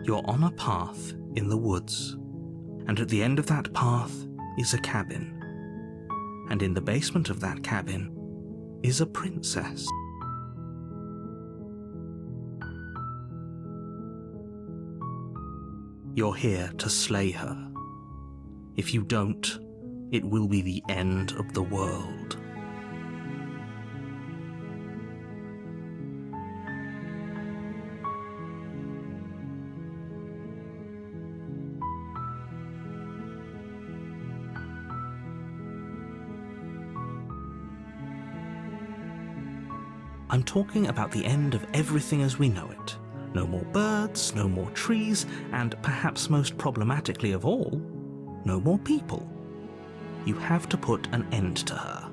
You're on a path in the woods, and at the end of that path is a cabin. And in the basement of that cabin is a princess. You're here to slay her. If you don't, it will be the end of the world. I'm talking about the end of everything as we know it. No more birds, no more trees, and perhaps most problematically of all, no more people. You have to put an end to her.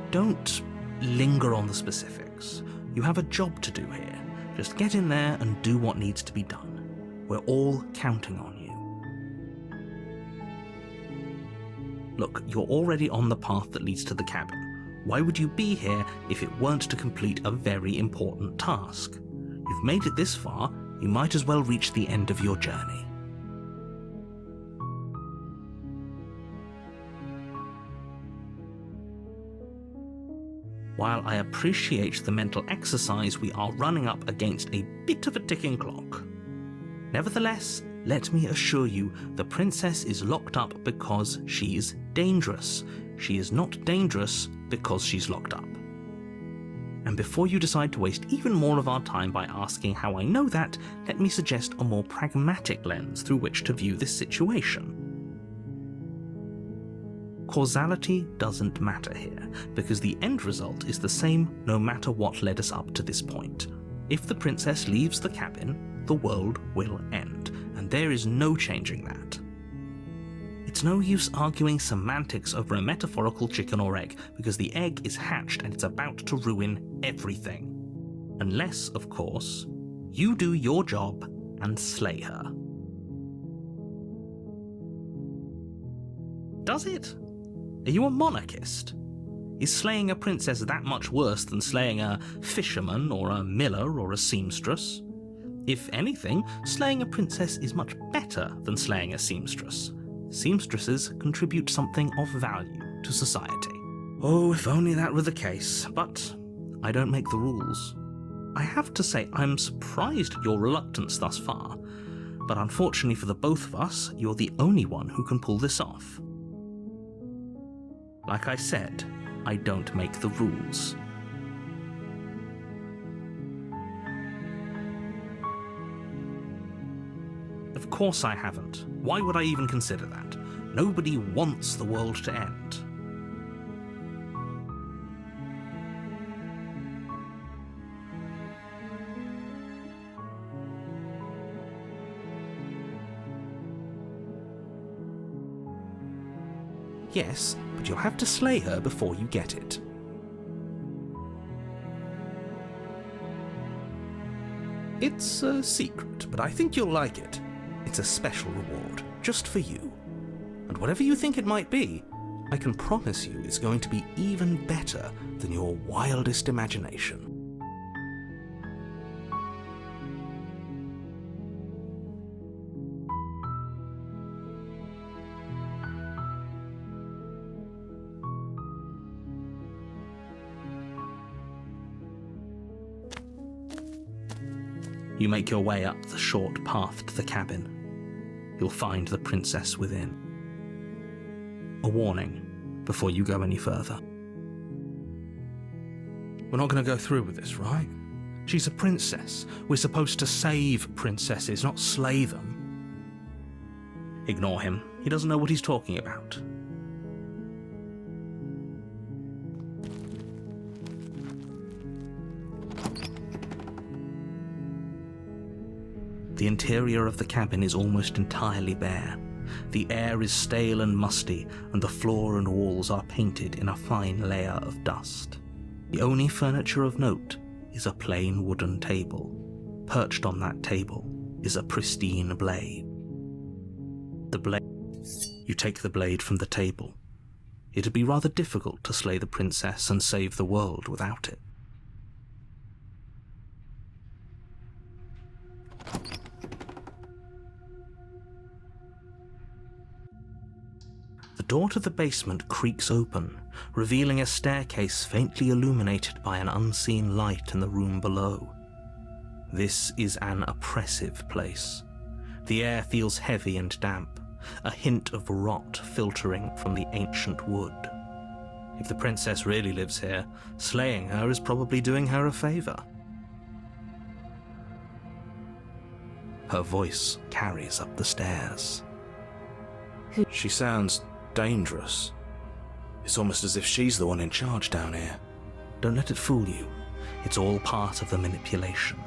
Don't linger on the specifics. You have a job to do here. Just get in there and do what needs to be done. We're all counting on you. Look, you're already on the path that leads to the cabin. Why would you be here if it weren't to complete a very important task? You've made it this far, you might as well reach the end of your journey. While I appreciate the mental exercise, we are running up against a bit of a ticking clock. Nevertheless, let me assure you, the princess is locked up because she's dangerous. She is not dangerous because she's locked up. And before you decide to waste even more of our time by asking how I know that, let me suggest a more pragmatic lens through which to view this situation. Causality doesn't matter here, because the end result is the same no matter what led us up to this point. If the princess leaves the cabin, the world will end, and there is no changing that. It's no use arguing semantics over a metaphorical chicken or egg, because the egg is hatched and it's about to ruin everything. Unless, of course, you do your job and slay her. Does it? Are you a monarchist? Is slaying a princess that much worse than slaying a fisherman or a miller or a seamstress? If anything, slaying a princess is much better than slaying a seamstress. Seamstresses contribute something of value to society. Oh, if only that were the case, but I don't make the rules. I have to say I'm surprised at your reluctance thus far, but unfortunately for the both of us, you're the only one who can pull this off. Like I said, I don't make the rules. Of course I haven't. Why would I even consider that? Nobody wants the world to end. Yes, but you'll have to slay her before you get it. It's a secret, but I think you'll like it. It's a special reward, just for you. And whatever you think it might be, I can promise you it's going to be even better than your wildest imagination. You make your way up the short path to the cabin. You'll find the princess within. A warning before you go any further. We're not going to go through with this, right? She's a princess. We're supposed to save princesses, not slay them. Ignore him. He doesn't know what he's talking about. The interior of the cabin is almost entirely bare. The air is stale and musty, and the floor and walls are painted in a fine layer of dust. The only furniture of note is a plain wooden table. Perched on that table is a pristine blade. You take the blade from the table. It'd be rather difficult to slay the princess and save the world without it. door to the basement creaks open, revealing a staircase faintly illuminated by an unseen light in the room below. This is an oppressive place. The air feels heavy and damp, a hint of rot filtering from the ancient wood. If the princess really lives here, slaying her is probably doing her a favor. Her voice carries up the stairs. She sounds dangerous. It's almost as if she's the one in charge down here. Don't let it fool you. It's all part of the manipulation.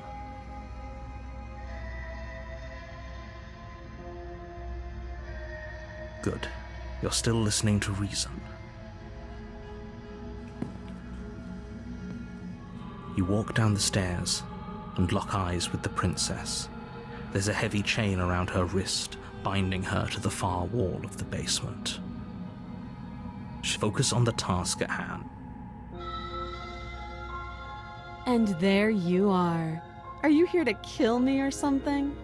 Good. You're still listening to reason. You walk down the stairs and lock eyes with the princess. There's a heavy chain around her wrist, binding her to the far wall of the basement. Focus on the task at hand. And there you are. Are you here to kill me or something?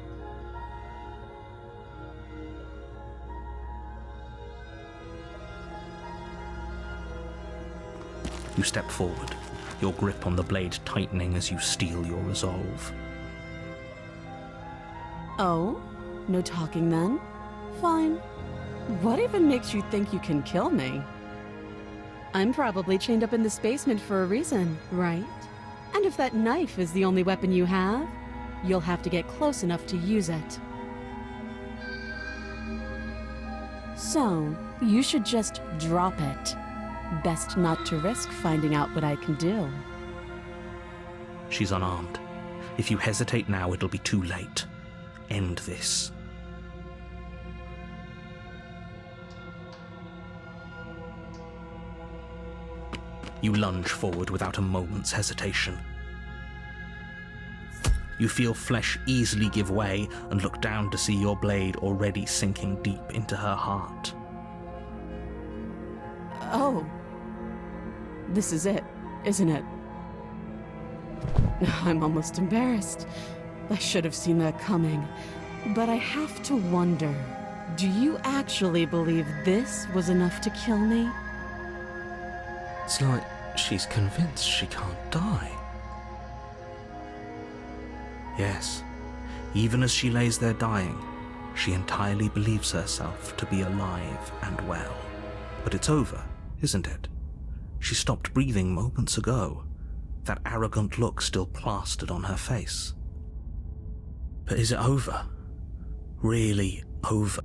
You step forward, your grip on the blade tightening as you steel your resolve. Oh? No talking then? Fine. What even makes you think you can kill me? I'm probably chained up in this basement for a reason, right? And if that knife is the only weapon you have, you'll have to get close enough to use it. So, you should just drop it. Best not to risk finding out what I can do. She's unarmed. If you hesitate now, it'll be too late. End this. You lunge forward without a moment's hesitation. You feel flesh easily give way and look down to see your blade already sinking deep into her heart. Oh. This is it, isn't it? I'm almost embarrassed. I should have seen that coming. But I have to wonder, do you actually believe this was enough to kill me? It's like she's convinced she can't die. Yes, even as she lays there dying, she entirely believes herself to be alive and well. But it's over, isn't it? She stopped breathing moments ago, that arrogant look still plastered on her face. But is it over? Really over?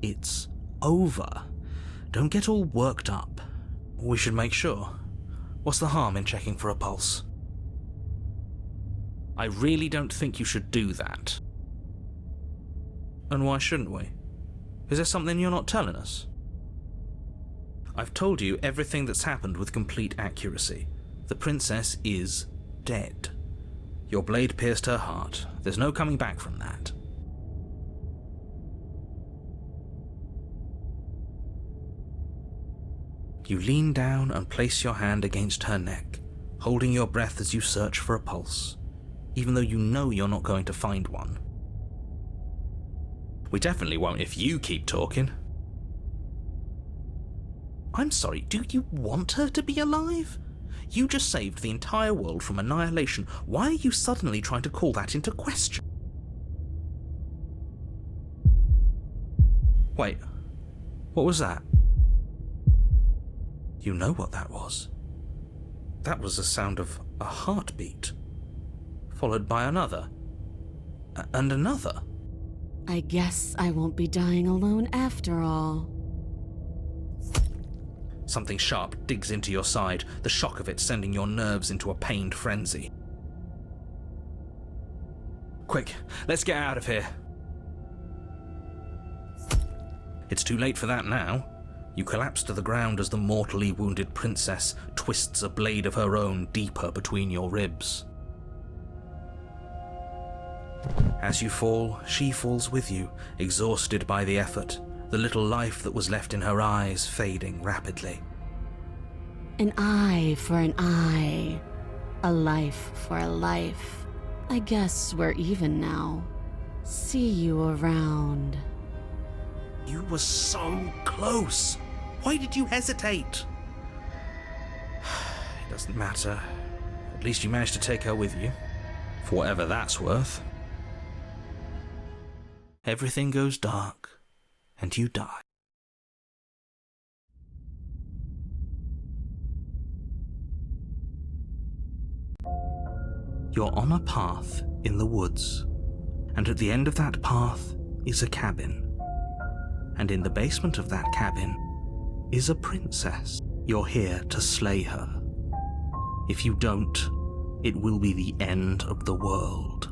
It's over. Don't get all worked up. We should make sure. What's the harm in checking for a pulse? I really don't think you should do that. And why shouldn't we? Is there something you're not telling us? I've told you everything that's happened with complete accuracy. The princess is dead. Your blade pierced her heart. There's no coming back from that. You lean down and place your hand against her neck, holding your breath as you search for a pulse, even though you know you're not going to find one. We definitely won't if you keep talking. I'm sorry, do you want her to be alive? You just saved the entire world from annihilation. Why are you suddenly trying to call that into question? Wait, what was that? You know what that was. That was the sound of a heartbeat, followed by another, and another. I guess I won't be dying alone after all. Something sharp digs into your side, the shock of it sending your nerves into a pained frenzy. Quick, let's get out of here. It's too late for that now. You collapse to the ground as the mortally wounded princess twists a blade of her own deeper between your ribs. As you fall, she falls with you, exhausted by the effort, the little life that was left in her eyes fading rapidly. An eye for an eye, a life for a life. I guess we're even now. See you around. You were so close. Why did you hesitate? It doesn't matter. At least you managed to take her with you. For whatever that's worth. Everything goes dark, and you die. You're on a path in the woods, and at the end of that path is a cabin. And in the basement of that cabin is a princess. You're here to slay her. If you don't, it will be the end of the world.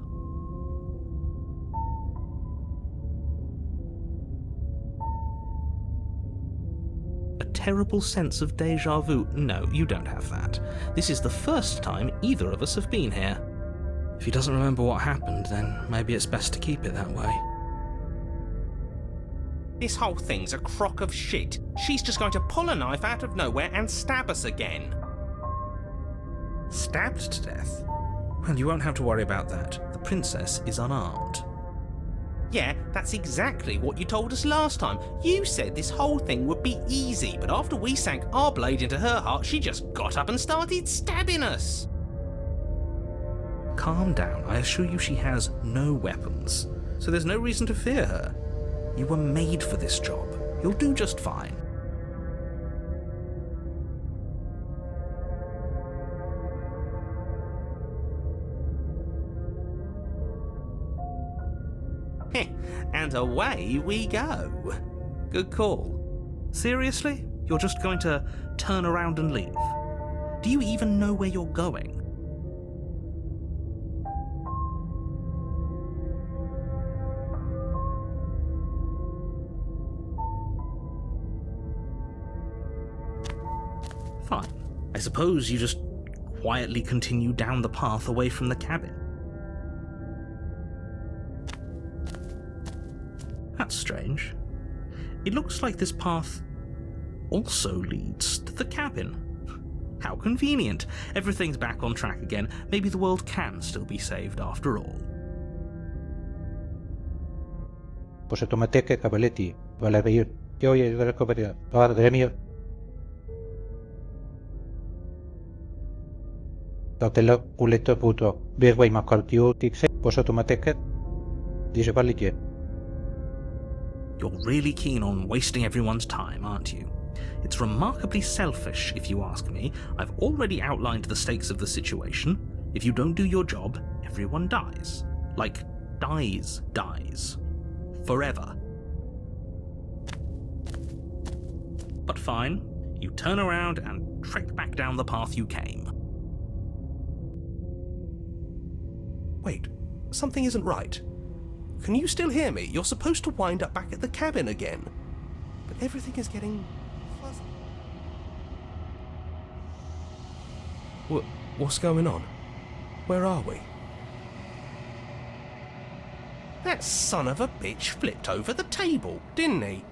A terrible sense of déjà vu. No, you don't have that. This is the first time either of us have been here. If he doesn't remember what happened, then maybe it's best to keep it that way. This whole thing's a crock of shit. She's just going to pull a knife out of nowhere and stab us again. Stabbed to death? Well, you won't have to worry about that. The princess is unarmed. Yeah, that's exactly what you told us last time. You said this whole thing would be easy, but after we sank our blade into her heart, she just got up and started stabbing us. Calm down. I assure you she has no weapons, so there's no reason to fear her. You were made for this job. You'll do just fine. And away we go. Good call. Seriously? You're just going to turn around and leave? Do you even know where you're going? Fine. I suppose you just quietly continue down the path away from the cabin. That's strange. It looks like this path also leads to the cabin. How convenient. Everything's back on track again. Maybe the world can still be saved after all. Pues automateke kabeleti, Valerio, yo y cooperativa, gremio. Totelo kuleto puto, birway makartiu tikse, pues automateke, dice valije. You're really keen on wasting everyone's time, aren't you? It's remarkably selfish, if you ask me. I've already outlined the stakes of the situation. If you don't do your job, everyone dies. Like, dies. Forever. But fine, you turn around and trek back down the path you came. Wait, something isn't right. Can you still hear me? You're supposed to wind up back at the cabin again. But everything is getting fuzzy. What's going on? Where are we? That son of a bitch flipped over the table, didn't he?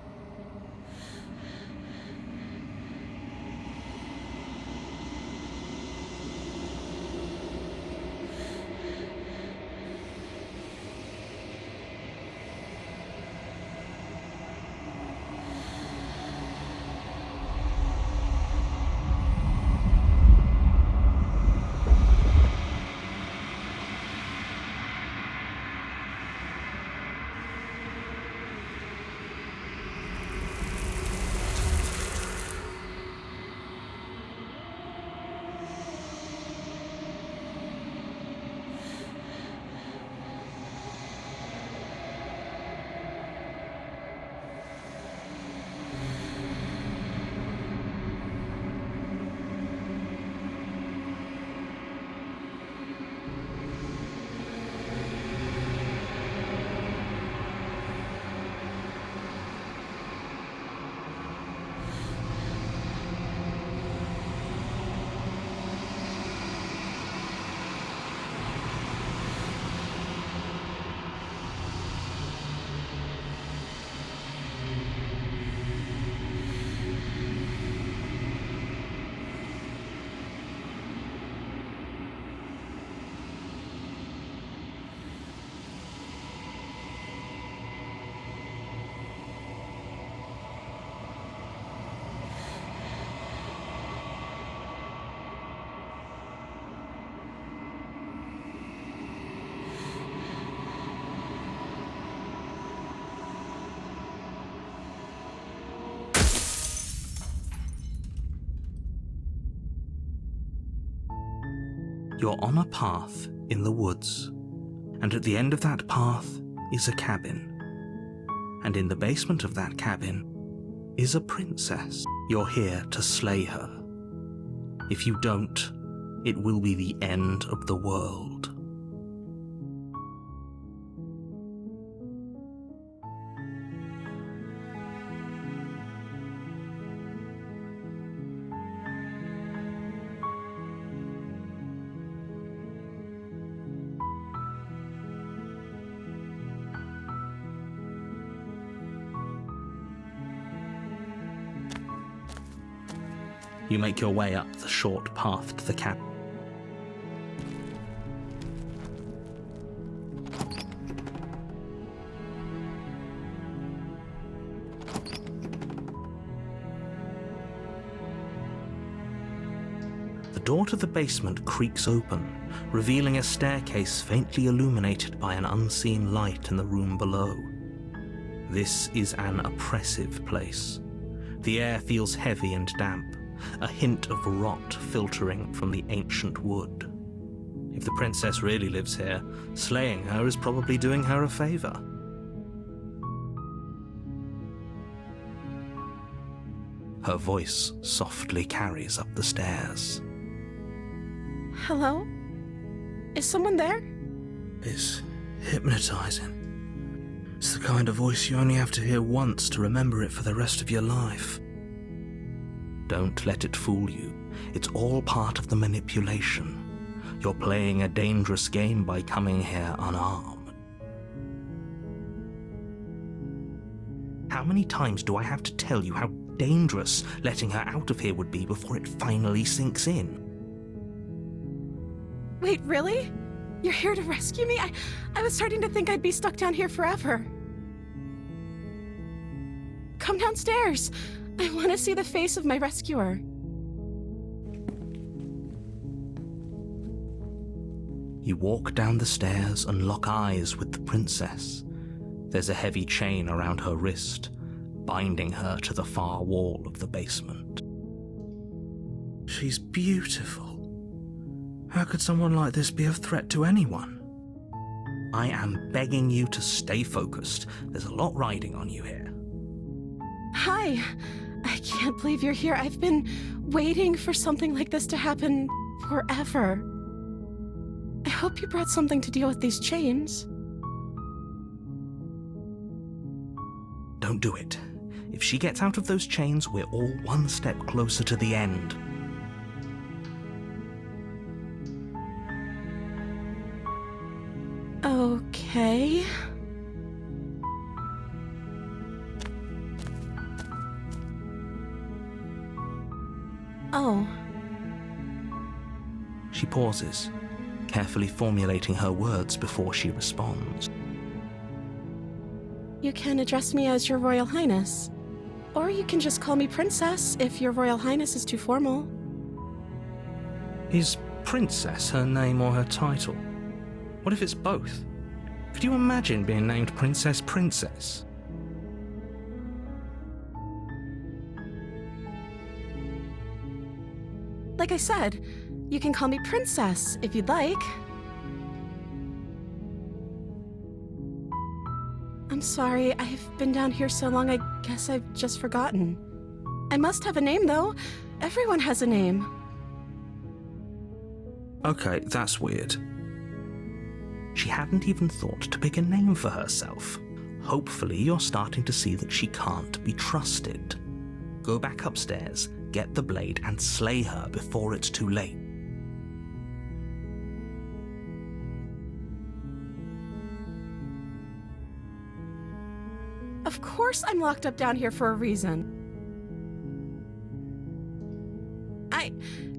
You're on a path in the woods, and at the end of that path is a cabin. And in the basement of that cabin is a princess. You're here to slay her. If you don't, it will be the end of the world. You make your way up the short path to the cabin. The door to the basement creaks open, revealing a staircase faintly illuminated by an unseen light in the room below. This is an oppressive place. The air feels heavy and damp, a hint of rot filtering from the ancient wood. If the princess really lives here, slaying her is probably doing her a favor. Her voice softly carries up the stairs. Hello? Is someone there? It's hypnotizing. It's the kind of voice you only have to hear once to remember it for the rest of your life. Don't let it fool you. It's all part of the manipulation. You're playing a dangerous game by coming here unarmed. How many times do I have to tell you how dangerous letting her out of here would be before it finally sinks in? Wait, really? You're here to rescue me? I was starting to think I'd be stuck down here forever. Come downstairs. I want to see the face of my rescuer. You walk down the stairs and lock eyes with the princess. There's a heavy chain around her wrist, binding her to the far wall of the basement. She's beautiful. How could someone like this be a threat to anyone? I am begging you to stay focused. There's a lot riding on you here. Hi. I can't believe you're here. I've been waiting for something like this to happen forever. I hope you brought something to deal with these chains. Don't do it. If she gets out of those chains, we're all one step closer to the end. Okay. Oh. She pauses, carefully formulating her words before she responds. You can address me as Your Royal Highness. Or you can just call me Princess if Your Royal Highness is too formal. Is Princess her name or her title? What if it's both? Could you imagine being named Princess Princess? Like I said, you can call me Princess if you'd like. I'm sorry, I've been down here so long I guess I've just forgotten. I must have a name though. Everyone has a name. Okay, that's weird. She hadn't even thought to pick a name for herself. Hopefully you're starting to see that she can't be trusted. Go back upstairs, get the blade, and slay her before it's too late. Of course I'm locked up down here for a reason. I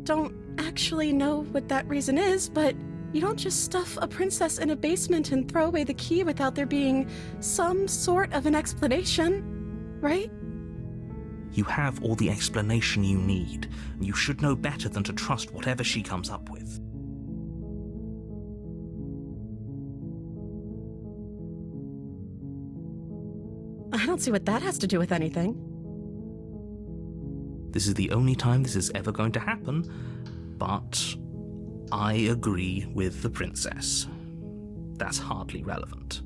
don't actually know what that reason is, but you don't just stuff a princess in a basement and throw away the key without there being some sort of an explanation, right? You have all the explanation you need, and you should know better than to trust whatever she comes up with. I don't see what that has to do with anything. This is the only time this is ever going to happen, but I agree with the princess. That's hardly relevant.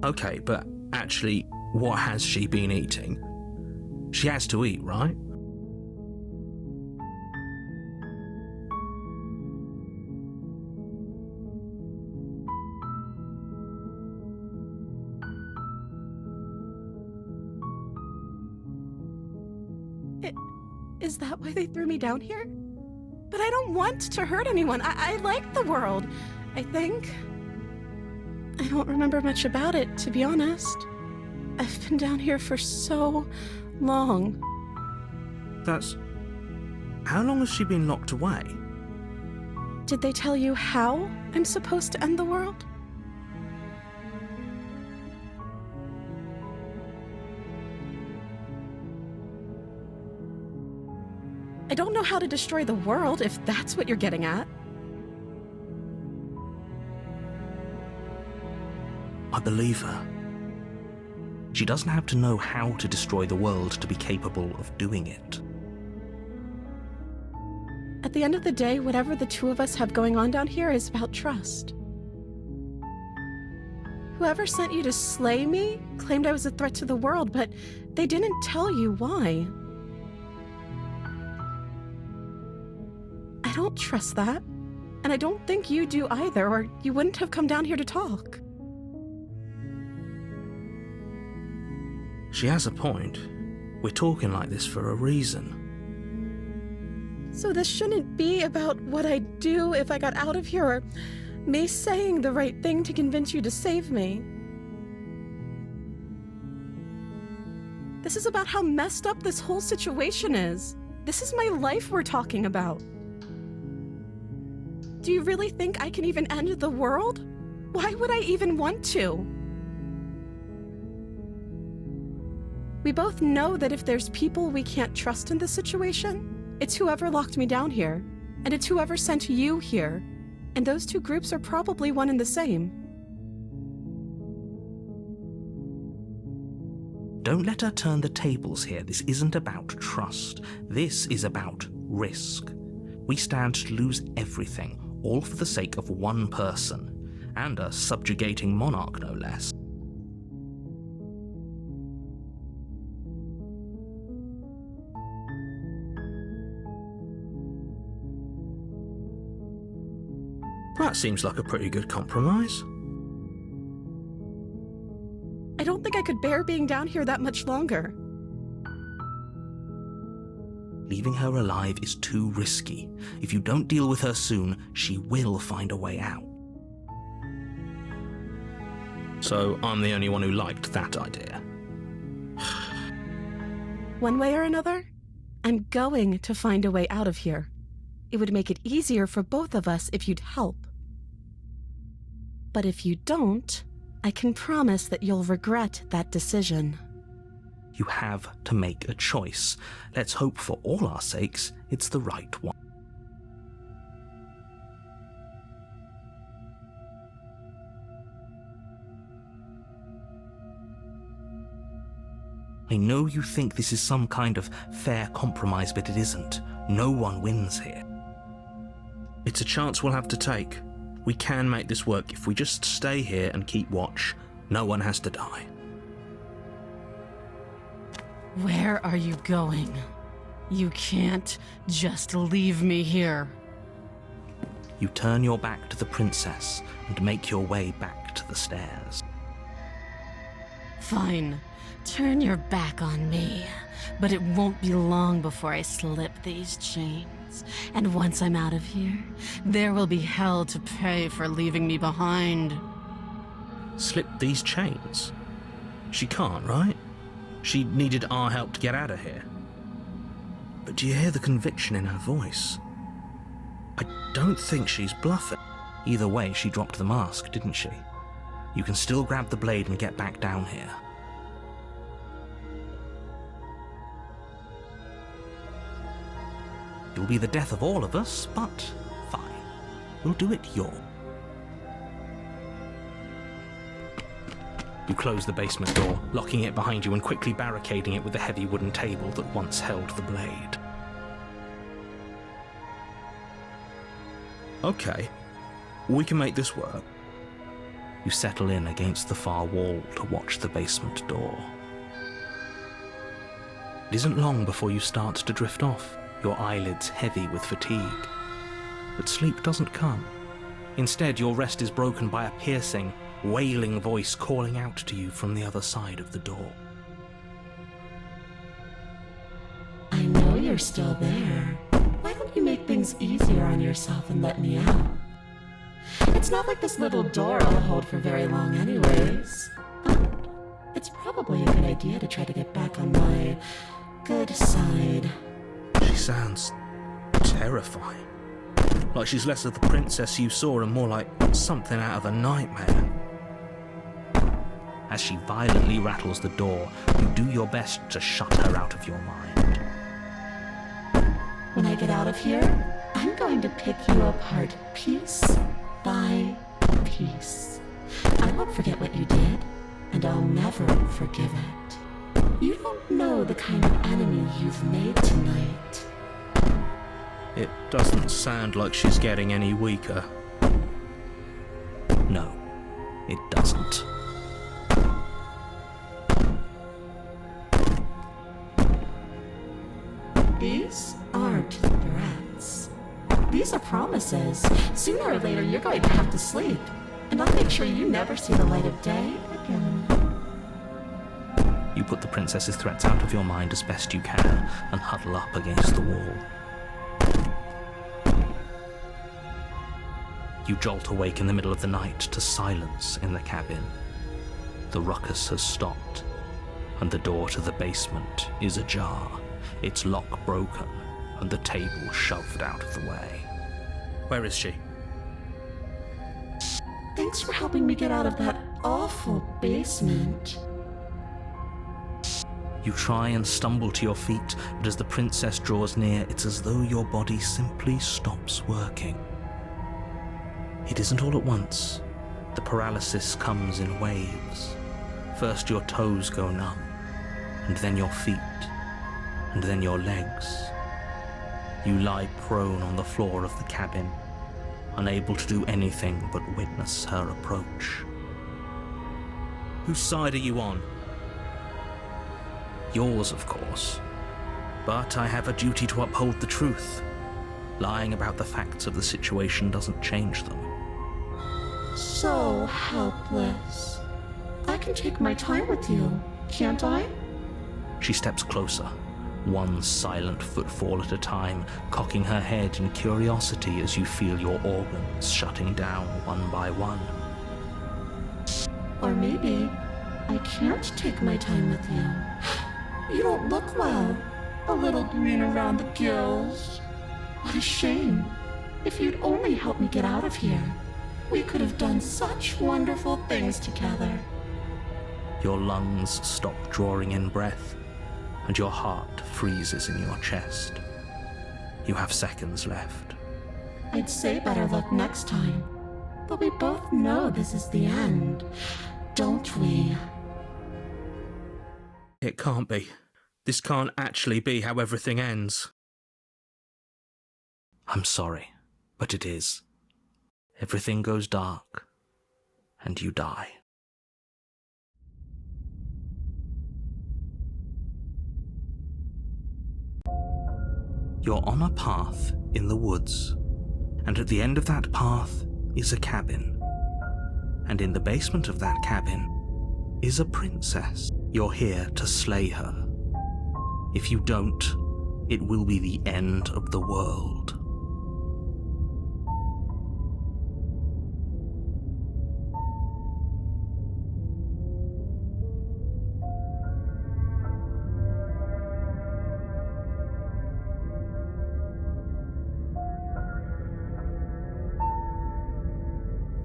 Okay, but actually, what has she been eating? She has to eat, right? Is that why they threw me down here? But I don't want to hurt anyone. I like the world, I think. I don't remember much about it, to be honest. I've been down here for so long. That's... How long has she been locked away? Did they tell you how I'm supposed to end the world? I don't know how to destroy the world, if that's what you're getting at. I believe her. She doesn't have to know how to destroy the world to be capable of doing it. At the end of the day, whatever the two of us have going on down here is about trust. Whoever sent you to slay me claimed I was a threat to the world, but they didn't tell you why. I don't trust that, and I don't think you do either, or you wouldn't have come down here to talk. She has a point. We're talking like this for a reason. So this shouldn't be about what I'd do if I got out of here, or me saying the right thing to convince you to save me. This is about how messed up this whole situation is. This is my life we're talking about. Do you really think I can even end the world? Why would I even want to? We both know that if there's people we can't trust in this situation, it's whoever locked me down here, and it's whoever sent you here, and those two groups are probably one and the same. Don't let her turn the tables here. This isn't about trust. This is about risk. We stand to lose everything, all for the sake of one person, and a subjugating monarch, no less. That seems like a pretty good compromise. I don't think I could bear being down here that much longer. Leaving her alive is too risky. If you don't deal with her soon, she will find a way out. So I'm the only one who liked that idea. One way or another, I'm going to find a way out of here. It would make it easier for both of us if you'd help. But if you don't, I can promise that you'll regret that decision. You have to make a choice. Let's hope for all our sakes it's the right one. I know you think this is some kind of fair compromise, but it isn't. No one wins here. It's a chance we'll have to take. We can make this work if we just stay here and keep watch. No one has to die. Where are you going? You can't just leave me here. You turn your back to the princess and make your way back to the stairs. Fine. Turn your back on me. But it won't be long before I slip these chains. And once I'm out of here, there will be hell to pay for leaving me behind. Slip these chains? She can't, right? She needed our help to get out of here. But do you hear the conviction in her voice? I don't think she's bluffing. Either way, she dropped the mask, didn't she? You can still grab the blade and get back down here. You'll be the death of all of us, but fine. We'll do it your way. You close the basement door, locking it behind you and quickly barricading it with the heavy wooden table that once held the blade. Okay, we can make this work. You settle in against the far wall to watch the basement door. It isn't long before you start to drift off, your eyelids heavy with fatigue. But sleep doesn't come. Instead, your rest is broken by a piercing, wailing voice calling out to you from the other side of the door. I know you're still there. Why don't you make things easier on yourself and let me out? It's not like this little door I'll hold for very long anyways. But it's probably a good idea to try to get back on my good side. She sounds terrifying. Like she's less of the princess you saw and more like something out of a nightmare. As she violently rattles the door, you do your best to shut her out of your mind. When I get out of here, I'm going to pick you apart piece by piece. I won't forget what you did, and I'll never forgive it. You don't know the kind of enemy you've made tonight. It doesn't sound like she's getting any weaker. No, it doesn't. These aren't threats. These are promises. Sooner or later, you're going to have to sleep. And I'll make sure you never see the light of day again. You put the princess's threats out of your mind as best you can and huddle up against the wall. You jolt awake in the middle of the night to silence in the cabin. The ruckus has stopped, and the door to the basement is ajar, its lock broken, and the table shoved out of the way. Where is she? Thanks for helping me get out of that awful basement. You try and stumble to your feet, but as the princess draws near, it's as though your body simply stops working. It isn't all at once. The paralysis comes in waves. First your toes go numb, and then your feet, and then your legs. You lie prone on the floor of the cabin, unable to do anything but witness her approach. Whose side are you on? Yours, of course. But I have a duty to uphold the truth. Lying about the facts of the situation doesn't change them. So helpless. I can take my time with you, can't I? She steps closer, one silent footfall at a time, cocking her head in curiosity as you feel your organs shutting down one by one. Or maybe I can't take my time with you. You don't look well. A little green around the gills. What a shame. If you'd only helped me get out of here, we could have done such wonderful things together. Your lungs stop drawing in breath, and your heart freezes in your chest. You have seconds left. I'd say better luck next time, but we both know this is the end, don't we? It can't be. This can't actually be how everything ends. I'm sorry, but it is. Everything goes dark, and you die. You're on a path in the woods, and at the end of that path is a cabin. And in the basement of that cabin is a princess. You're here to slay her. If you don't, it will be the end of the world.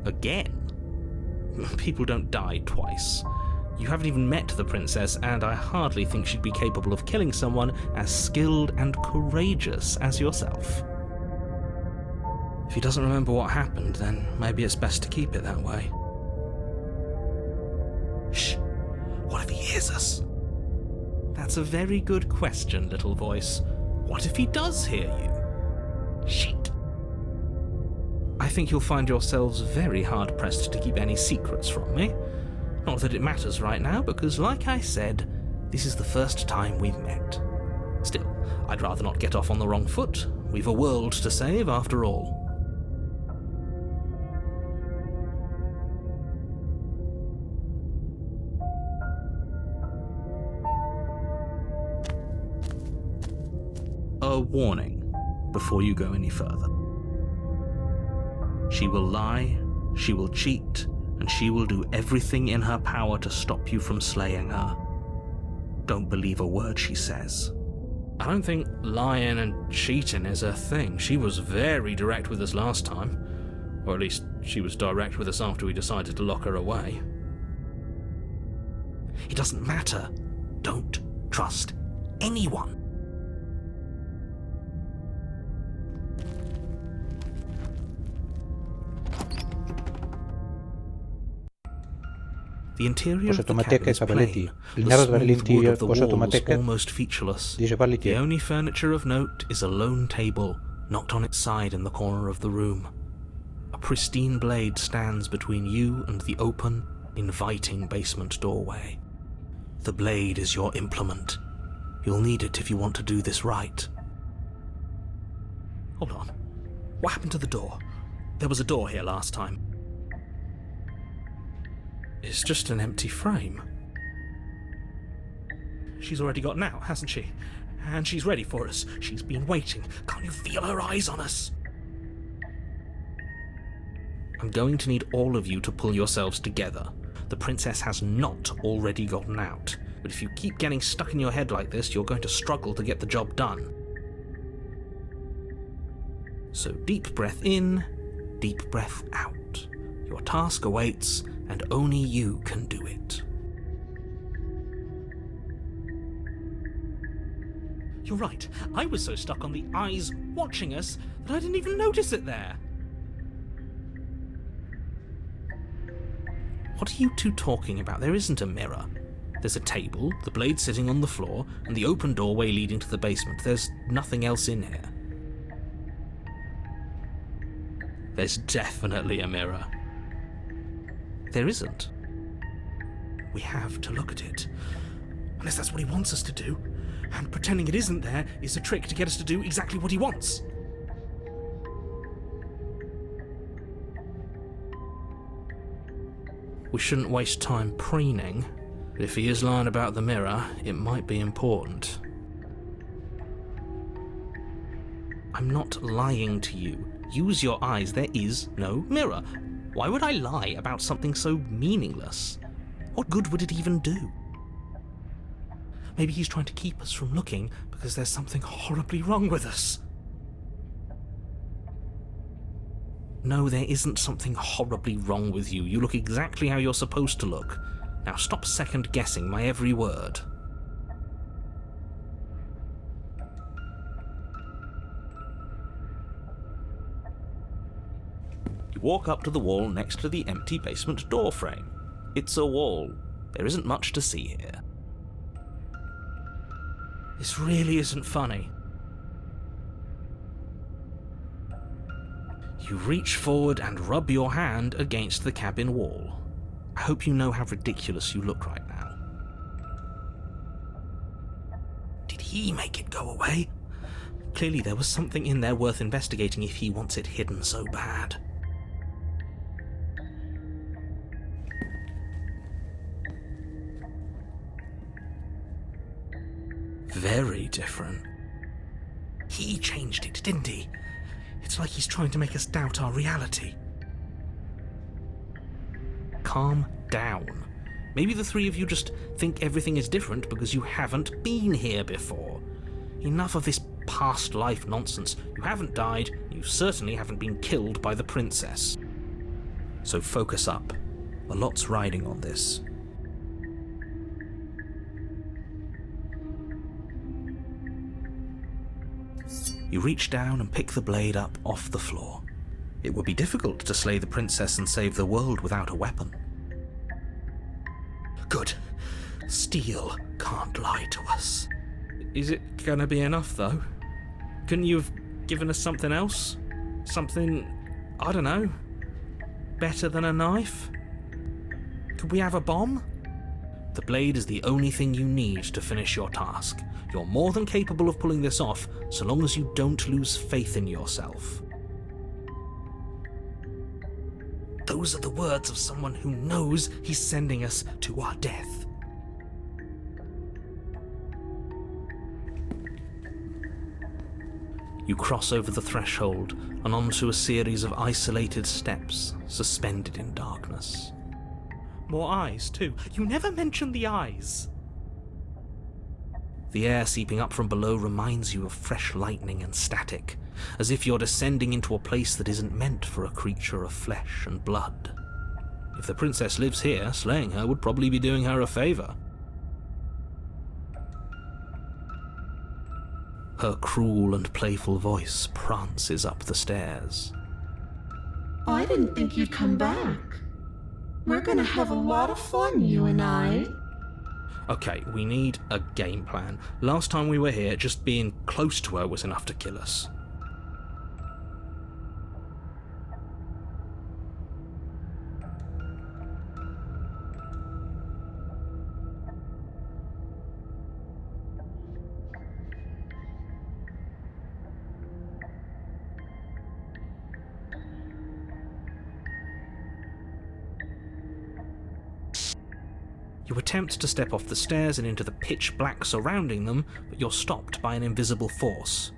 Again? People don't die twice. You haven't even met the princess, and I hardly think she'd be capable of killing someone as skilled and courageous as yourself. If he doesn't remember what happened, then maybe it's best to keep it that way. Shh! What if he hears us? That's a very good question, little voice. What if he does hear you? Shit! I think you'll find yourselves very hard-pressed to keep any secrets from me. Not that it matters right now, because like I said, this is the first time we've met. Still, I'd rather not get off on the wrong foot. We've a world to save, after all. A warning before you go any further. She will lie, she will cheat, and she will do everything in her power to stop you from slaying her. Don't believe a word she says. I don't think lying and cheating is her thing. She was very direct with us last time. Or at least, she was direct with us after we decided to lock her away. It doesn't matter. Don't trust anyone. The interior of the cabin is plain. The smooth wood of the walls almost featureless. The only furniture of note is a lone table, knocked on its side in the corner of the room. A pristine blade stands between you and the open, inviting basement doorway. The blade is your implement. You'll need it if you want to do this right. Hold on. What happened to the door? There was a door here last time. It's just an empty frame. She's already gotten out, hasn't she? And she's ready for us. She's been waiting. Can't you feel her eyes on us? I'm going to need all of you to pull yourselves together. The princess has not already gotten out. But if you keep getting stuck in your head like this, you're going to struggle to get the job done. So deep breath in, deep breath out. Your task awaits, and only you can do it. You're right. I was so stuck on the eyes watching us that I didn't even notice it there. What are you two talking about? There isn't a mirror. There's a table, the blade sitting on the floor, and the open doorway leading to the basement. There's nothing else in here. There's definitely a mirror. There isn't. We have to look at it. Unless that's what he wants us to do. And pretending it isn't there is a trick to get us to do exactly what he wants. We shouldn't waste time preening. But if he is lying about the mirror, it might be important. I'm not lying to you. Use your eyes. There is no mirror. Why would I lie about something so meaningless? What good would it even do? Maybe he's trying to keep us from looking because there's something horribly wrong with us. No, there isn't something horribly wrong with you. You look exactly how you're supposed to look. Now stop second-guessing my every word. You walk up to the wall next to the empty basement door frame. It's a wall. There isn't much to see here. This really isn't funny. You reach forward and rub your hand against the cabin wall. I hope you know how ridiculous you look right now. Did he make it go away? Clearly there was something in there worth investigating if he wants it hidden so bad. Very different. He changed it, didn't he? It's like he's trying to make us doubt our reality. Calm down. Maybe the three of you just think everything is different because you haven't been here before. Enough of this past life nonsense. You haven't died, you certainly haven't been killed by the princess. So focus up. A lot's riding on this. You reach down and pick the blade up off the floor. It would be difficult to slay the princess and save the world without a weapon. Good. Steel can't lie to us. Is it gonna be enough, though? Couldn't you have given us something else? Something I don't know. Better than a knife? Could we have a bomb? The blade is the only thing you need to finish your task. You're more than capable of pulling this off, so long as you don't lose faith in yourself. Those are the words of someone who knows he's sending us to our death. You cross over the threshold and onto a series of isolated steps, suspended in darkness. More eyes, too. You never mention the eyes. The air seeping up from below reminds you of fresh lightning and static, as if you're descending into a place that isn't meant for a creature of flesh and blood. If the princess lives here, slaying her would probably be doing her a favor. Her cruel and playful voice prances up the stairs. I didn't think you'd come back. We're gonna have a lot of fun, you and I. Okay, we need a game plan. Last time we were here, just being close to her was enough to kill us. You attempt to step off the stairs and into the pitch black surrounding them, but you're stopped by an invisible force.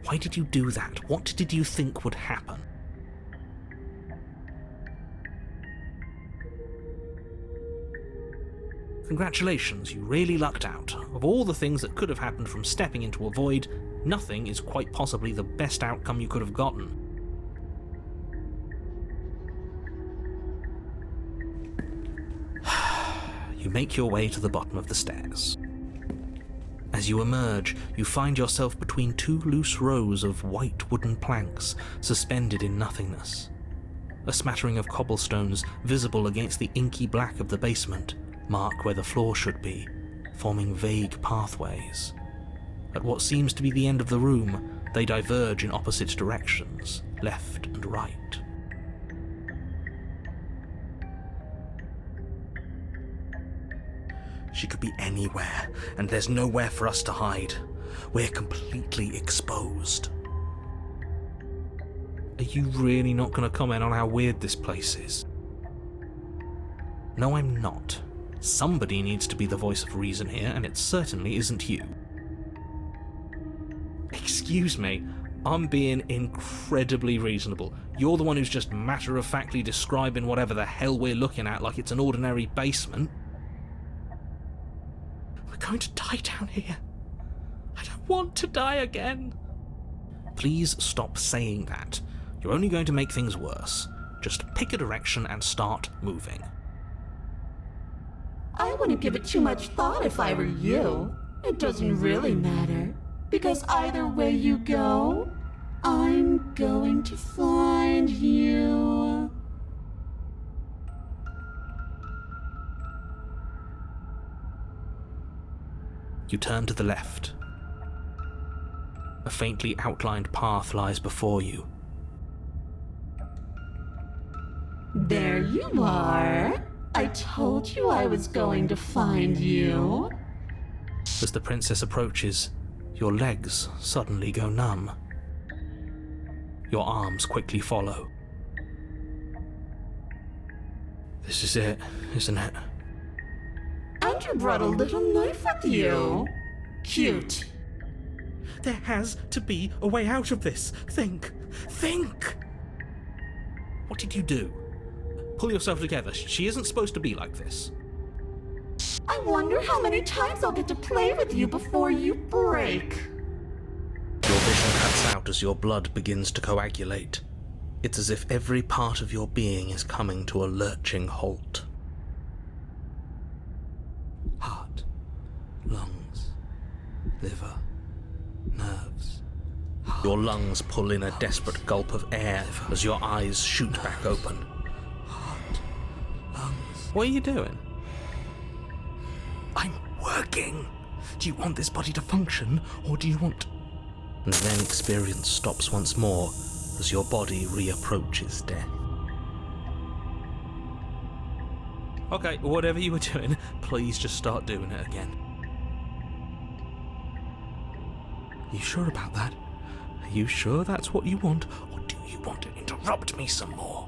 Why did you do that? What did you think would happen? Congratulations, you really lucked out. Of all the things that could have happened from stepping into a void, nothing is quite possibly the best outcome you could have gotten. You make your way to the bottom of the stairs. As you emerge, you find yourself between two loose rows of white wooden planks suspended in nothingness. A smattering of cobblestones visible against the inky black of the basement mark where the floor should be, forming vague pathways. At what seems to be the end of the room, they diverge in opposite directions, left and right. She could be anywhere, and there's nowhere for us to hide. We're completely exposed. Are you really not going to comment on how weird this place is? No, I'm not. Somebody needs to be the voice of reason here, and it certainly isn't you. Excuse me, I'm being incredibly reasonable. You're the one who's just matter-of-factly describing whatever the hell we're looking at like it's an ordinary basement. Going to die down here. I don't want to die again. Please stop saying that. You're only going to make things worse. Just pick a direction and start moving. I wouldn't give it too much thought if I were you. It doesn't really matter, because either way you go, I'm going to find you. You turn to the left. A faintly outlined path lies before you. There you are. I told you I was going to find you. As the princess approaches, your legs suddenly go numb. Your arms quickly follow. This is it, isn't it? And you brought a little knife with you. Cute. There has to be a way out of this. Think! What did you do? Pull yourself together. She isn't supposed to be like this. I wonder how many times I'll get to play with you before you break. Your vision cuts out as your blood begins to coagulate. It's as if every part of your being is coming to a lurching halt. Heart, lungs, liver, nerves. Your lungs pull in a desperate gulp of air as your eyes shoot back open. Heart, lungs. What are you doing? I'm working. Do you want this body to function, or do you want... And then experience stops once more, as your body reapproaches death. Okay, whatever you were doing, please just start doing it again. You sure about that? Are you sure that's what you want, or do you want to interrupt me some more?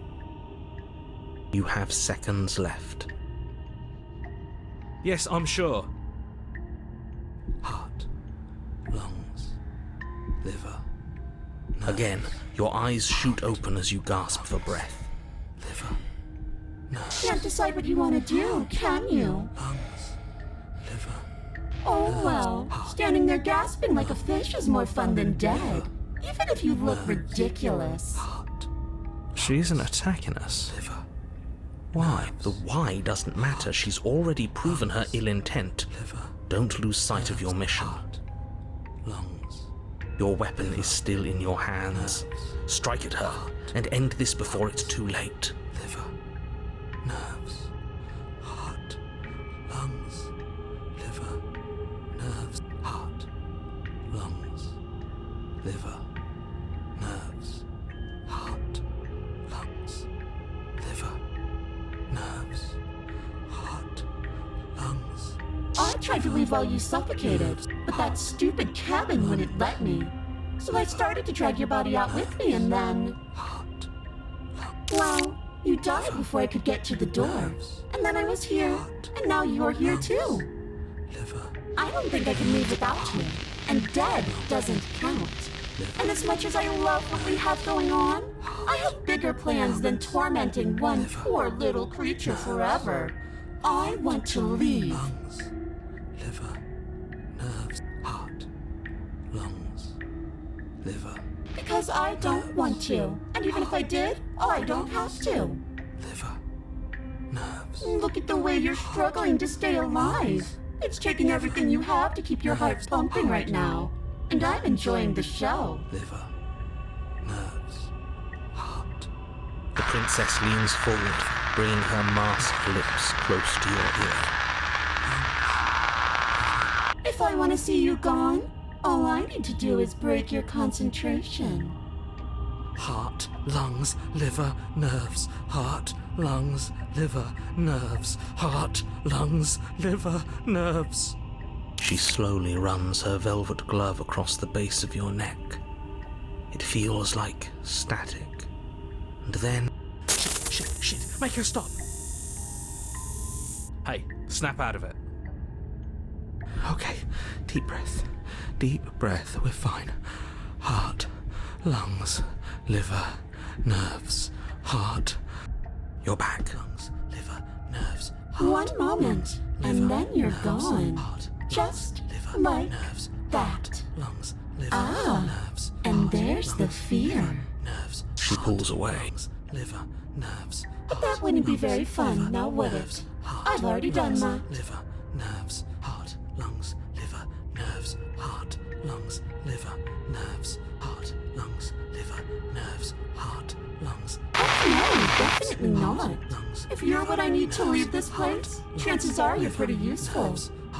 You have seconds left. Yes, I'm sure. Heart, lungs, liver. Again, your eyes shoot open as you gasp for breath. Liver, nerves, Can't decide what you want to do, can you? lungs, liver. Oh well, standing there gasping like a fish is more fun than dead. Even if you look ridiculous. Heart, She isn't attacking us. liver. Why? The why doesn't matter. She's already proven her ill intent. Liver. Don't lose sight of your mission. Lungs. Your weapon is still in your hands. Strike at her and end this before it's too late. Liver. Nerves. Heart. Lungs. Liver. Nerves. Heart. Lungs. Liver. Nerves. Heart. Lungs. Liver. Nerves. Heart. Lungs. I tried to leave while you suffocated, but that stupid cabin wouldn't let me. So I started to drag your body out with me and then... Heart. Well, you died before I could get to the door. And then I was here, and now you're here too. Liver. I don't think I can leave without you. And dead doesn't count. And as much as I love what we have going on, I have bigger plans than tormenting one poor little creature forever. I want to leave. Lungs. Liver. Nerves. Heart. Lungs. Liver. Because I don't want to. And even if I did, I don't have to. Liver. Nerves. Look at the way you're struggling to stay alive. It's taking everything you have to keep your heart pumping right now. And I'm enjoying the show. Liver. Nerves. Heart. The princess leans forward, bringing her masked lips close to your ear. If I want to see you gone, all I need to do is break your concentration. Heart. Lungs. Liver. Nerves. Heart. Lungs. Liver. Nerves. Heart. Lungs. Liver. Nerves. She slowly runs her velvet glove across the base of your neck. It feels like static. And then... Shit. Make her stop. Hey, snap out of it. Okay, deep breath. Deep breath. We're fine. Heart. Lungs. Liver. Nerves. Heart. You're back. Lungs. Liver. Nerves. Heart. One moment, and then you're gone. Heart. Just Liver. like Nerves. that. Lungs. Liver. Ah, Nerves. and Heart. there's the Lungs, fear. Liver, nerves. She pulls away. Lungs. Liver. Nerves. But that wouldn't be very fun, now would it? I've already done that. Liver. Nerves. Heart. Lungs. Liver. Nerves. Heart. Lungs. Liver. Nerves. Heart. Lungs. Liver. Nerves. Heart. Lungs. No, definitely not. Lungs. If you're what I need to leave this place, chances are you're pretty useful.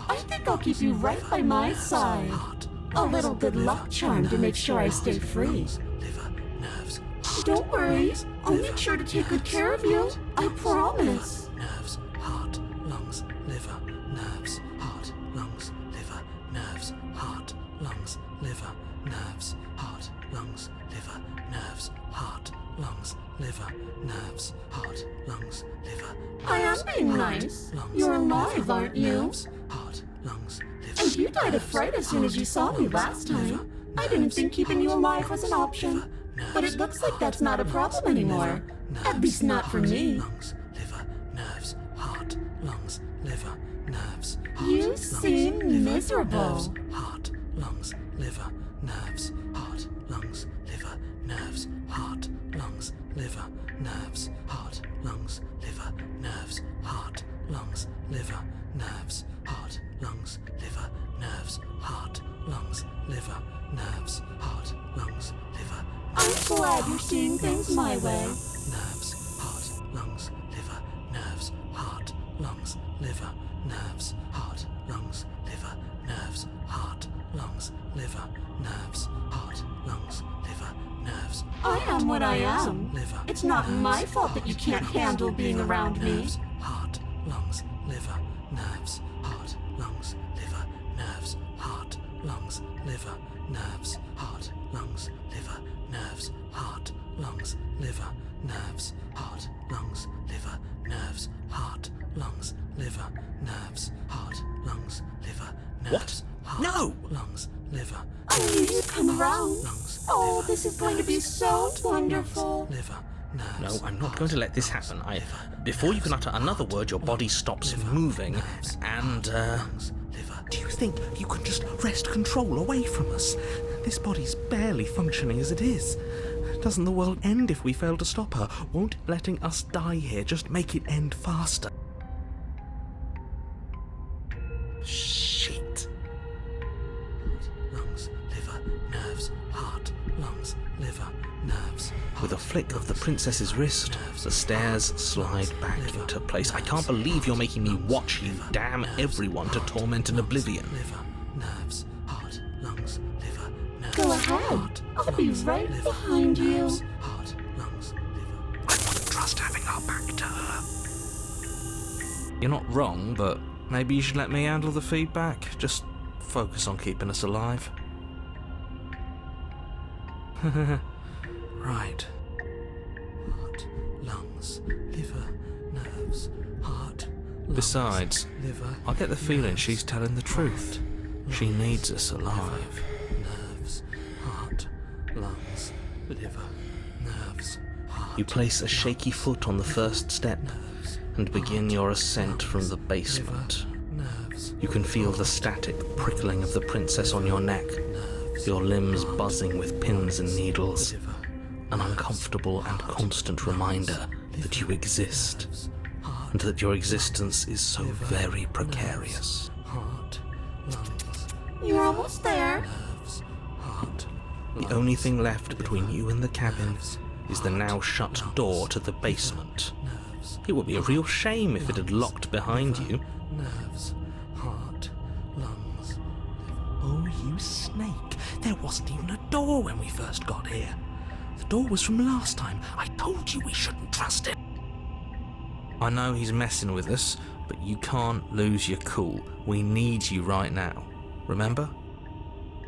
I think I'll keep you right by my side. Heart. A little good luck charm to make sure I stay free. Liver. Nerves. Don't worry, I'll make sure to take good care of you. I promise. Nerves. Heart. Lungs. Liver. Nerves. Heart. Lungs. Liver. Nerves. Heart. Lungs. Liver. Nerves. Heart. Lungs. Liver. Nerves. Heart. Lungs. Liver. Nerves. Heart. Lungs. Liver. I am being nice. You're alive, aren't you? Nerves. Heart. Lungs. Liver. And you died of fright as soon as you saw me last time. I didn't think keeping you alive was an option. But it looks like that's not a problem anymore. At least not for me. Lungs. Liver. Nerves. Heart. Lungs. Liver. Nerves. You Lungs, seem liver, miserable. Nerves, heart, lungs, liver, nerves, heart, lungs, liver, nerves, heart, lungs, liver, nerves, heart, lungs, liver, nerves, heart, lungs, liver, nerves, heart, lungs, liver, nerves, heart, lungs, liver, nerves, heart, lungs, liver. I'm glad you're seeing things my way. Nerves, heart, lungs, liver, nerves, heart, lungs, liver, nerves, heart, lungs, liver, nerves, heart, lungs, liver, nerves, heart, lungs, liver, nerves, I am what I am. Liver, It's not my fault that you can't handle being around me. nerves, heart, lungs, liver, nerves, heart, lungs, liver, nerves, heart, lungs, liver, nerves, heart, lungs, liver, nerves, heart, lungs, liver, nerves, heart, lungs, liver, nerves, heart, lungs, liver, nerves, heart, lungs, liver, nerves. What? No! Lungs, liver, I knew you'd come around. lungs, Oh, this is going to be so wonderful. liver, No, nerves. I'm not going to let this happen. Before you can utter another word, your body stops moving, and, Liver, Do you think you can just wrest control away from us? This body's barely functioning as it is. Doesn't the world end if we fail to stop her? Won't letting us die here just make it end faster? shit. lungs, liver, nerves, heart, lungs, liver, nerves. With a flick of the princess's wrist, the stairs slide back into place. I can't believe you're making me watch you damn everyone to torment and oblivion. Liver, nerves, heart, lungs, liver, nerves. Go ahead. I'll be right behind you. Heart, lungs, liver. I wouldn't trust having our back to her. You're not wrong, but maybe you should let me handle the feedback. Just focus on keeping us alive. Right. Heart, lungs, liver, nerves, heart. Besides, Liver, I get the feeling she's telling the truth. She needs us alive. nerves, heart, lungs, liver, nerves, heart. You place a shaky foot on the first step and begin your ascent from the basement. Nerves, You can feel the static prickling of the princess on your neck, your limbs buzzing with pins and needles, an uncomfortable and constant reminder that you exist, and that your existence is so very precarious. heart, lungs, You're almost there. nerves, heart. The only thing left between you and the cabin is the now shut door to the basement. It would be a real shame if it had locked behind you. Nerves, heart, lungs. Oh, you snake. There wasn't even a door when we first got here. The door was from last time. I told you we shouldn't trust him. I know he's messing with us, but you can't lose your cool. We need you right now. Remember?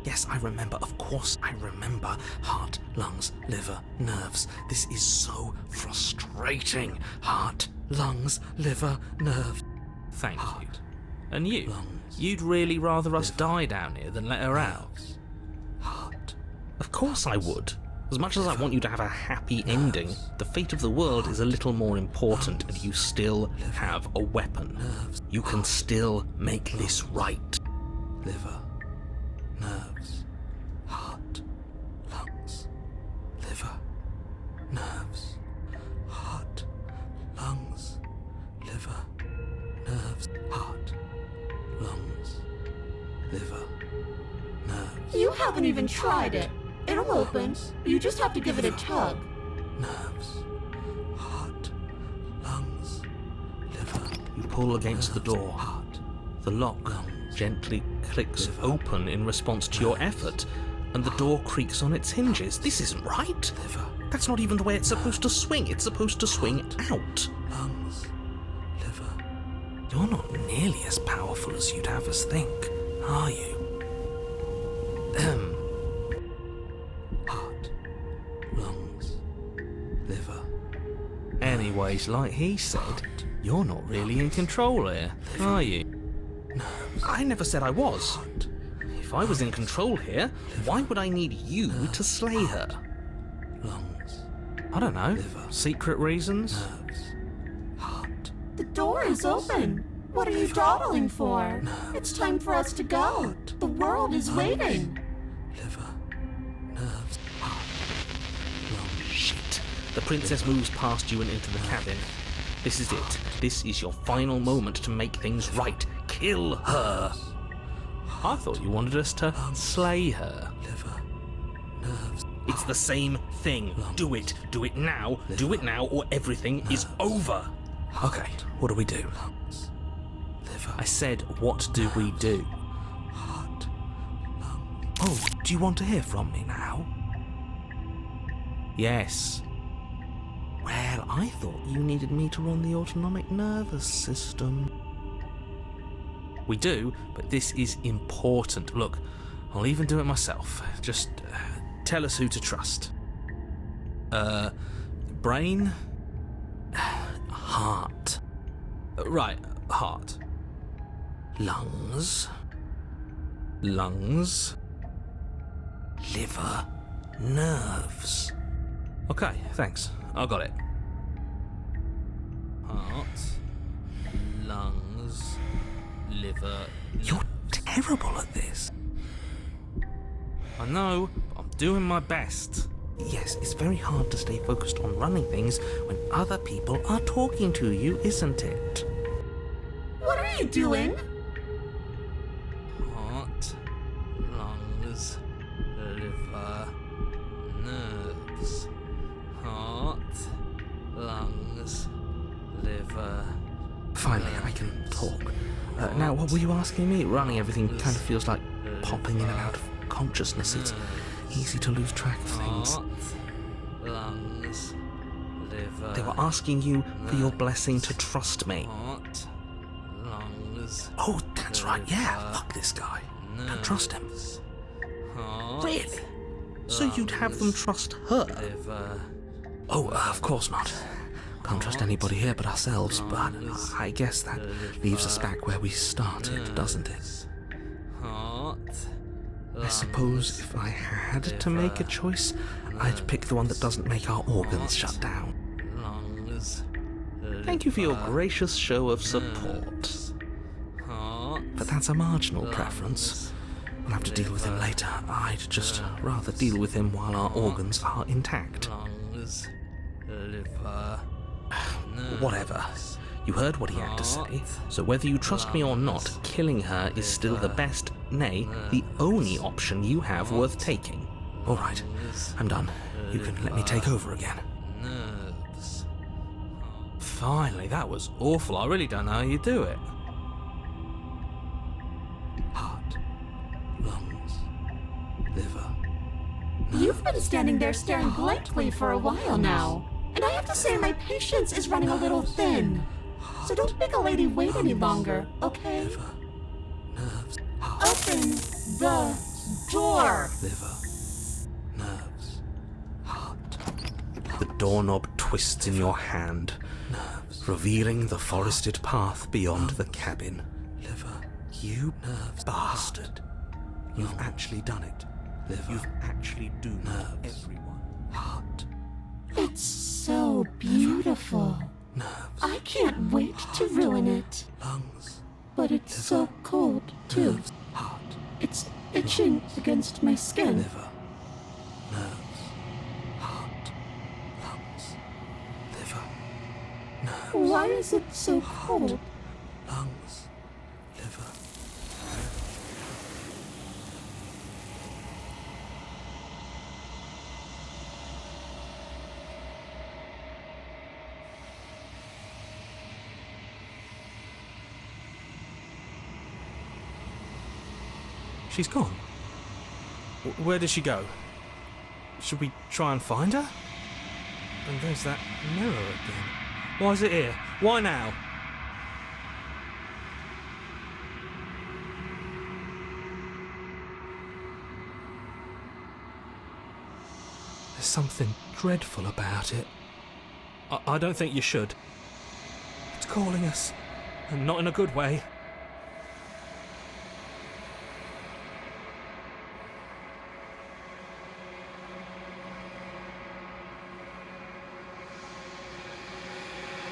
Yes, I remember. Of course I remember. Heart, lungs, liver, nerves. This is so frustrating. Heart, lungs, liver, nerves. Thank you. And you? You'd really rather us die down here than let her out? Heart. Of course I would. As much as I want you to have a happy ending, the fate of the world is a little more important, and you still have a weapon. You can still make this right. Liver, nerves, heart, lungs, liver, nerves, heart, lungs, liver, nerves, heart, lungs, liver, nerves, You haven't even tried it. It'll open. You just have to give it a tug. nerves, heart, lungs, liver, You pull against the door. heart, The lock gently clicks open in response to your effort, and the door creaks on its hinges. This isn't right. liver, That's not even the way it's supposed to swing. It's supposed to swing out. lungs, liver, You're not nearly as powerful as you'd have us think, are you? heart, lungs, liver, Anyways, like he said, you're not really in control here, are you? I never said I was. If I was in control here, why would I need you to slay her? lungs, I don't know. Secret reasons? nerves, heart, The door is open. What are you dawdling for? It's time for us to go. The world is waiting. liver, nerves, heart, lungs. Shit. The princess moves past you and into the cabin. This is it. This is your final moment to make things right. Kill her. I thought you wanted us to slay her. Liver, nerves, It's the same thing. Do it. Do it now. Do it now, or everything is over. Okay, what do we do? lungs, liver, I said, what do we do? heart, lungs. Oh, do you want to hear from me now? Yes. Well, I thought you needed me to run the autonomic nervous system. We do, but this is important. Look, I'll even do it myself. Just tell us who to trust. Brain? Heart. Right, heart. Lungs. Lungs. Liver. Nerves. Okay, thanks. I got it. Heart. Lungs. Liver. You're terrible at this. I know, but I'm doing my best. Yes, it's very hard to stay focused on running things when other people are talking to you, isn't it? What are you doing? Heart, lungs, liver, nerves. Heart, lungs, liver. Finally, I can talk. Now, what were you asking me? Running everything kind of feels like popping in and out of consciousness. It's easy to lose track of things. Lungs, liver. They were asking you for your blessing to trust me. Heart, lungs. Oh, that's right. Yeah, fuck this guy. Don't trust him. Really? So you'd have them trust her? Oh, of course not. Can't trust anybody here but ourselves, but I guess that leaves us back where we started, doesn't it? I suppose if I had to make a choice, I'd pick the one that doesn't make our organs shut down. Thank you for your gracious show of support. But that's a marginal preference. We'll have to deal with him later. I'd just rather deal with him while our organs are intact. Whatever. You heard what he had to say, so whether you trust me or not, killing her is still the best, nay, the only option you have worth taking. All right, I'm done. You can let me take over again. Finally, that was awful. I really don't know how you do it. Heart, lungs, liver. You've been standing there staring blankly for a while now. And I have to say my patience is running a little thin. So don't make a lady wait any longer, okay? Liver, nerves, Open the door. liver, nerves, heart. The doorknob twists in your hand, revealing the forested path beyond the cabin. Liver, you bastard. You've actually done it. Liver, you've actually doomed everyone. Heart. It's so beautiful. Nerves, I can't wait to ruin it. lungs, But it's so cold, too. nerves, heart, It's itching against my skin. liver, nerves, heart, lungs, liver, nerves, Why is it so cold? lungs, liver. She's gone. Where did she go? Should we try and find her? And there's that mirror again. Why is it here? Why now? There's something dreadful about it. I don't think you should. It's calling us, and not in a good way.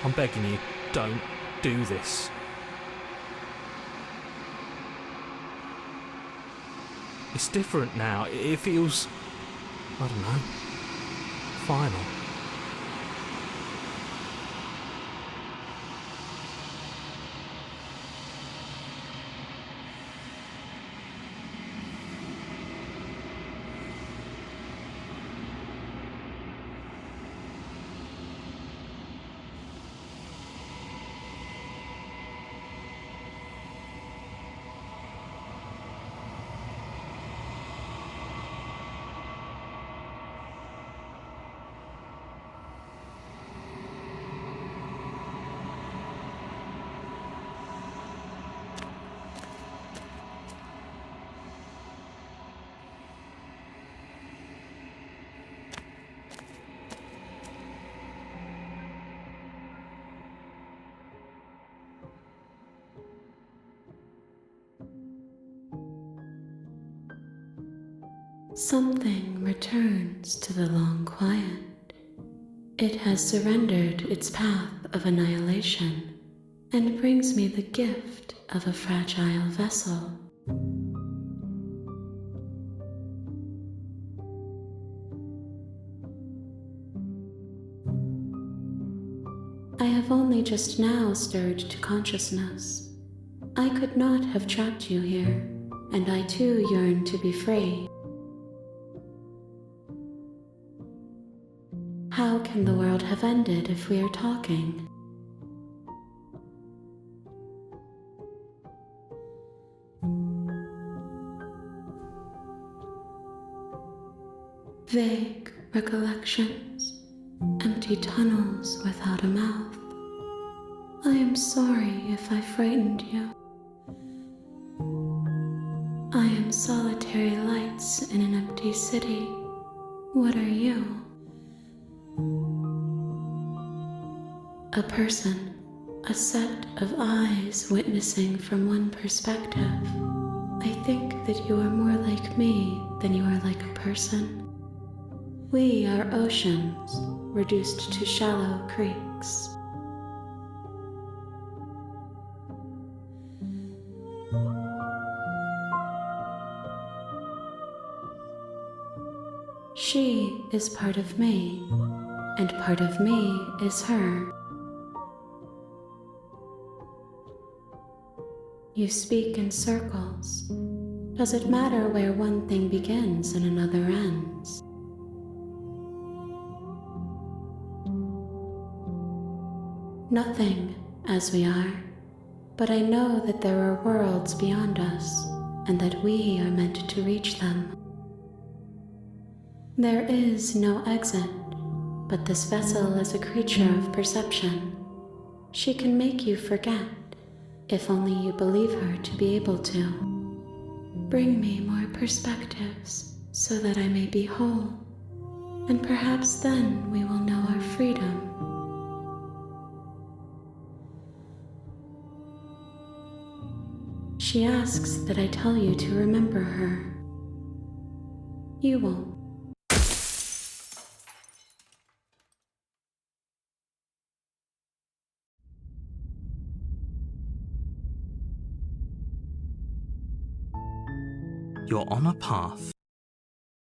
I'm begging you, don't do this. It's different now. It feels, I don't know, final. Something returns to the long quiet. It has surrendered its path of annihilation and brings me the gift of a fragile vessel. I have only just now stirred to consciousness. I could not have trapped you here, and I too yearn to be free. How can the world have ended if we are talking? Vague recollections, empty tunnels without a mouth. I am sorry if I frightened you. I am solitary lights in an empty city. What are you? A person, a set of eyes witnessing from one perspective. I think that you are more like me than you are like a person. We are oceans, reduced to shallow creeks. She is part of me, and part of me is her. You speak in circles. Does it matter where one thing begins and another ends? Nothing, as we are, but I know that there are worlds beyond us, and that we are meant to reach them. There is no exit, but this vessel is a creature of perception. She can make you forget, if only you believe her to be able to. Bring me more perspectives, so that I may be whole, and perhaps then we will know our freedom. She asks that I tell you to remember her. You won't. You're on a path